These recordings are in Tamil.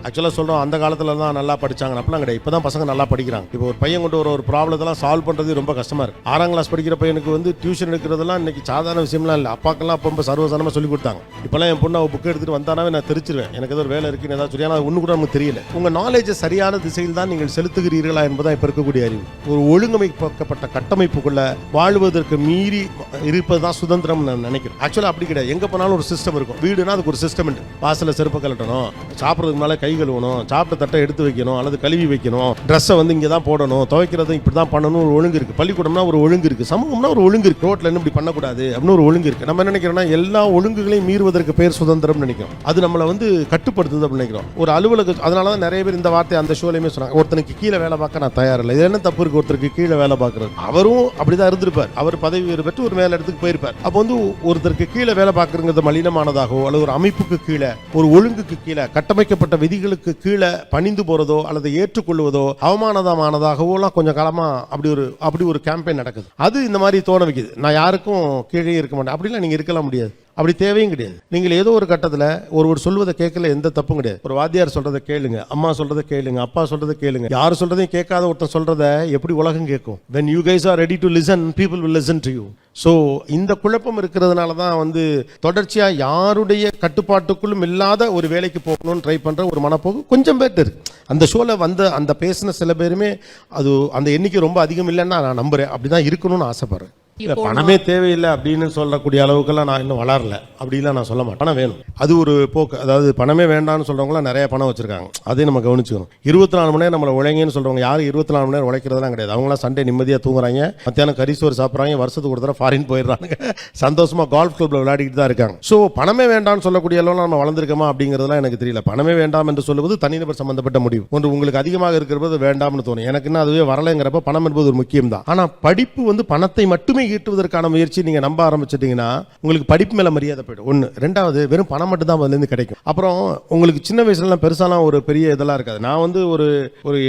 ஆக்சுவலாக சொல்கிறோம் அந்த காலத்தில் தான் நல்லா படித்தாங்க அப்படிலாம் கிடையாது. இப்போ தான் பசங்க நல்லா படிக்கிறாங்க. இப்போ ஒரு பையன் கொண்டு ஒரு ப்ராப்ளத்தெல்லாம் சால்வ் பண்ணுறது ரொம்ப கஷ்டமாக இருக்குது. 6ஆம் கிளாஸ் படிக்கிற பையனுக்கு வந்து டியூஷன் எடுக்கிறதுலாம் இன்றைக்கி சாதாரண விஷயம்லாம் இல்லை. அப்பாக்கெல்லாம் அப்போ ரொம்ப சர்வசாதாரணமாக சொல்லி கொடுத்தாங்க. இப்போலாம் என் பொண்ணு அவள் புக்கு எடுத்துகிட்டு வந்தானாவே நான் தெரிச்சிருவேன். எனக்கு ஏதோ ஒரு வேலை இருக்குன்னு ஏதாவது சொல்லி, ஆனால் ஒன்று கூட நமக்கு தெரியல. உங்கள் நாலேஜை சரியான திசையில் தான் நீங்கள் செலுத்துகிறீர்களா என்பதான் இப்போ இருக்கக்கூடிய அறிவு. ஒரு ஒழுங்கமைக்கப்பட்ட கட்டமைப்புக்குள்ள வாழ்வதற்கு மீறி இருப்பது தான் சுதந்திரம் நான் நினைக்கிறேன். ஆக்சுவலாக அப்படி கிடையாது. எங்கே போனாலும் ஒரு சிஸ்டம் இருக்கும். வீடுனா அதுக்கு ஒரு சிஸ்டம் உண்டு. வாசலில் செருப்பு கலட்டணும், சாப்பிட்றதுக்கு மேலே கை கழுவணும், சாப்பிட்ட தட்டை எடுத்து வைக்கணும் அல்லது கழுவி வைக்கணும், ட்ரெஸ்ஸை வந்து இங்கே தான் போடணும், துவைக்கிறதும் இப்படி தான் பண்ணணும், ஒரு ஒழுங்கு இருக்குது. பள்ளிக்கூடம்னா ஒரு ஒழுங்கு இருக்குது, சமூகம்னா ஒரு ஒழுங்கு இருக்குது, ரோட்டில் என்ன இப்படி பண்ணக்கூடாது அப்படின்னு ஒரு ஒழுங்கு இருக்குது. நம்ம என்ன நினைக்கிறோம்னா எல்லா ஒழுங்குகளையும் மீறுவதற்கு பேர் சுதந்திரம் நினைக்கிறோம். அது நம்மளை வந்து கட்டுப்படுத்துது அப்படின்னு நினைக்கிறோம். ஒரு அலுவலக அதனால தான் நிறைய பேர் இந்த வார்த்தை அந்த ஷோலையுமே சொன்னாங்க, ஒருத்தனுக்கு கீழே வேலை பார்க்க நான் தயாரில்லை. இது என்ன தப்பு இருக்குது ஒருத்தருக்கு கீழே வேலை பார்க்குறது? அவரும் அப்படிதான் இருந்திருப்பார். அவர் பதவி உயர்வு பெற்று ஒரு மேல இடத்துக்கு போயிருப்பார். அப்போ வந்து ஒருத்தருக்கு கீழே வேலை பார்க்குறது மலினமானதாகவோ அல்லது ஒரு அமைப்புக்கு கீழே ஒரு ஒழுங்குக்கு கீழே கட்டமைக்கப்பட்ட விதிகளுக்கு கீழே பணிந்து போறதோ அல்லது ஏற்றுக்கொள்வதோ அவமானமானதாகவோ கொஞ்சம் காலமா அப்படி ஒரு கேம்பெயின் நடக்குது. அது இந்த மாதிரி தோண வைக்குது. நான் யாருக்கும் கீழே இருக்க மாட்டேன் அப்படிலாம் நீங்க இருக்கலாம் முடியாது. அப்படி தேவையும் கிடையாது. நீங்கள் ஏதோ ஒரு கட்டத்தில் ஒருவர் சொல்வதை கேட்கல, எந்த தப்பும் கிடையாது. ஒரு வாத்தியார் சொல்றதை கேளுங்க, அம்மா சொல்றதை கேளுங்க, அப்பா சொல்றதை கேளுங்க. யார் சொல்றதையும் கேட்காத ஒருத்தன் சொல்றதை எப்படி உலகம் கேட்கும்? when you guys are ready to listen, people will listen to you. So இந்த குழப்பம் இருக்கிறதுனால தான் வந்து தொடர்ச்சியாக யாருடைய கட்டுப்பாட்டுக்குள்ளும் இல்லாத ஒரு வேலைக்கு போகணும்னு ட்ரை பண்ணுற ஒரு மனப்போக்கு கொஞ்சம் பேர்ட்டு இருக்கு. அந்த ஷோவில் வந்து அந்த பேசின சில பேருமே அது அந்த எண்ணிக்கை ரொம்ப அதிகம் இல்லைன்னா நான் நம்புறேன். அப்படிதான் இருக்கணும்னு ஆசைப்படுறேன். இல்லை பணமே தேவையில்லை அப்படின்னு சொல்லக்கூடிய அளவுக்கெல்லாம் நான் இன்னும் வளரல. அப்படிலாம் நான் சொல்ல மாட்டேன். பணம் வேணும், அது ஒரு போக்கு. அதாவது பணமே வேண்டாம்னு சொல்கிறவங்களாம் நிறைய பணம் வச்சுருக்காங்க. அதையும் நம்ம கவனிச்சுக்கணும். 24 மணி நேரம் நம்மளை உழைங்கன்னு சொல்கிறவங்க யாரும் 24 மணி நேரம் உழைக்கிறதுலாம் கிடையாது. அவங்களாம் சண்டே நிம்மதியாக தூங்குறாங்க, மத்தியானம் கரிசோறு சாப்பிட்றாங்க, வருஷத்துக்கு ஒரு தடவை ஃபாரின் போயிடுறாங்க, சந்தோஷமாக கால்ஃப் கிளப்பில் விளையாடிக்கிட்டு தான் இருக்காங்க. ஸோ பணமே வேண்டாம்னு சொல்லக்கூடிய அளவில் நம்ம வளர்ந்துருக்கோமா அப்படிங்கிறதுலாம் எனக்கு தெரியல. பணமே வேண்டாம் என்று சொல்லுவது தனிநபர் சம்பந்தப்பட்ட முடிவு. ஒன்று உங்களுக்கு அதிகமாக இருக்கிறது வேண்டாம்னு தோணும். எனக்குன்னா அதுவே வரலைங்கிறப்ப பணம் என்பது ஒரு முக்கியம் தான். ஆனால் படிப்பு வந்து பணத்தை மட்டுமே ஈட்டுவதற்கான முயற்சி நீங்க நம்ப ஆரம்பிச்சிட்டீங்கன்னா உங்களுக்கு படிப்பு மேல மரியாதை போயிடும். ஒன்று. ரெண்டாவது, வெறும் பணம் மட்டும் தான் அதுலேருந்து கிடைக்கும். அப்புறம் உங்களுக்கு சின்ன வயசுலாம் பெருசாலாம் ஒரு பெரிய இதெல்லாம் இருக்காது. நான் வந்து ஒரு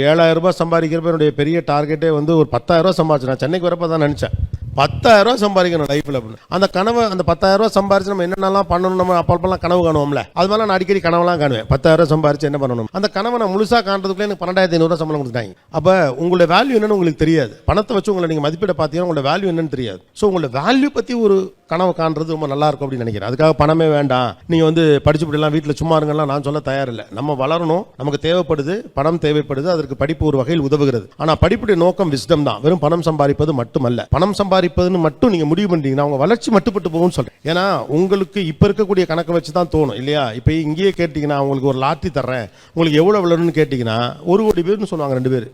7,000 ரூபாய் சம்பாதிக்கிறப்ப என்னுடைய பெரிய டார்கெட்டே வந்து ஒரு 10,000 ரூபாய் சம்பாதிச்சு நான் சென்னைக்கு வரப்ப தான் நினைச்சேன் 10,000 ரூபாய் சம்பாதிக்கணும் லைஃப்ல அப்படின்னு. அந்த கனவை அந்த 10,000 ரூபாய் சம்பாரிச்சு நம்ம என்னென்னலாம் பண்ணணும், நம்ம அப்பெல்லாம் கனவு காணுவோம்ல, அது மாதிரி நான் அடிக்கடி கனவுலாம் காணுவேன். 10,000 ரூபாய் சம்பாரிச்சு என்ன பண்ணணும், அந்த கனவை நான் முழுசா காண்றதுக்குள்ளே எனக்கு 12,500 ரூபாய் சம்பளம் கொடுத்தாங்க. அப்போ உங்களோட வேல்யூ என்னன்னு உங்களுக்கு தெரியாது. பணத்தை வச்சு உங்களை நீங்க மதிப்பிட பார்த்தீங்கன்னா உங்களோட வேல்யூ என்னன்னு தெரியாது. ஸோ உங்களோட வேல்யூ பத்தி ஒரு கனவு காண்றது ரொம்ப நல்லா இருக்கும் அப்படின்னு நினைக்கிறேன். அதுக்காக பணமே வேண்டாம், நீங்க வந்து படிச்சுப்படிலாம் வீட்டில் சும்மா இருங்கலாம் நான் சொல்ல தயாரில்லை. நம்ம வளரணும், நமக்கு தேவைப்படுது, பணம் தேவைப்படுது, அதற்கு படிப்பு ஒரு வகையில் உதவுகிறது. ஆனால் படிப்புடைய நோக்கம் விஸ்டம் தான், வெறும் பணம் சம்பாதிப்பது மட்டுமல்ல. பணம் சம்பாதிப்பதுன்னு மட்டும் நீங்க முடிவு பண்ணிட்டீங்கன்னா உங்க வளர்ச்சி மட்டுப்பட்டு போகும்னு சொல்றேன். ஏன்னா உங்களுக்கு இப்ப இருக்கக்கூடிய கணக்கை வச்சு தான் தோணும் இல்லையா? இப்போ இங்கேயே கேட்டீங்கன்னா உங்களுக்கு ஒரு லாட்டரி தர்றேன், உங்களுக்கு எவ்வளவு விளையாடுன்னு கேட்டீங்கன்னா 1 கோடி பேர்னு சொல்லுவாங்க 2 பேர்.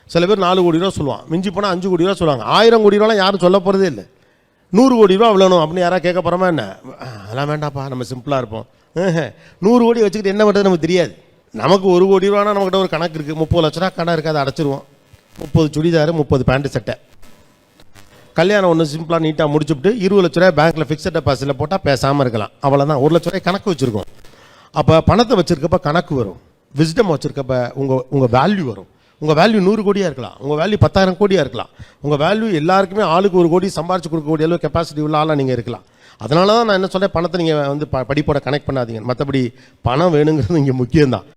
சில பேர் 4 கோடி ரூபா சொல்லுவாங்க, மிஞ்சி போனால் 5 கோடி ரூபா சொல்லுவாங்க. 1000 கோடி ரூபாலாம் யாரும் சொல்ல போறதே இல்லை. 100 கோடி ரூபா விழணும் அப்படின்னு யாராவது கேட்க போறோமா என்ன? அதெல்லாம் வேண்டாப்பா, நம்ம சிம்பிளா இருப்போம். 100 கோடி வச்சுக்கிட்டு என்ன பண்ணுறது நமக்கு தெரியாது. நமக்கு 1 கோடி ரூபானா நம்மகிட்ட ஒரு கணக்கு இருக்கு. 30 லட்ச ரூபா கணக்கு இருக்கு, அதை அடைச்சிருவோம். 30 சுடிதார், 30 பேண்ட் சட்டை. கல்யாணம் ஒன்று சிம்பிளாக நீட்டாக முடிச்சுட்டு 20 லட்ச ரூபாய் பேங்க்கில் ஃபிக்ஸட் டெபாசிட்டில் போட்டால் பேசாமல் இருக்கலாம். அவ்வளோதான். 1 லட்ச ரூபாய் கணக்கு வச்சுருக்கோம். அப்போ பணத்தை வச்சுருக்கப்ப கணக்கு வரும், விஸ்டம் வச்சுருக்கப்ப உங்கள் வேல்யூ வரும். உங்கள் வேல்யூ 100 கோடியாக இருக்கலாம், உங்கள் வேல்யூ 10,000 கோடியாக இருக்கலாம். உங்கள் வேல்யூ எல்லாருக்குமே ஆளுக்கு 1 கோடி சம்பாரிச்சு கொடுக்கக்கூடிய அளவு கெப்பாசிட்டி உள்ள ஆளாக நீங்கள் இருக்கலாம். அதனால தான் நான் என்ன சொல்கிறேன், பணத்தை நீங்கள் வந்து படிப்போட கனெக்ட் பண்ணாதீங்க. மற்றபடி பணம் வேணுங்கிறது இங்கே முக்கியம்தான்.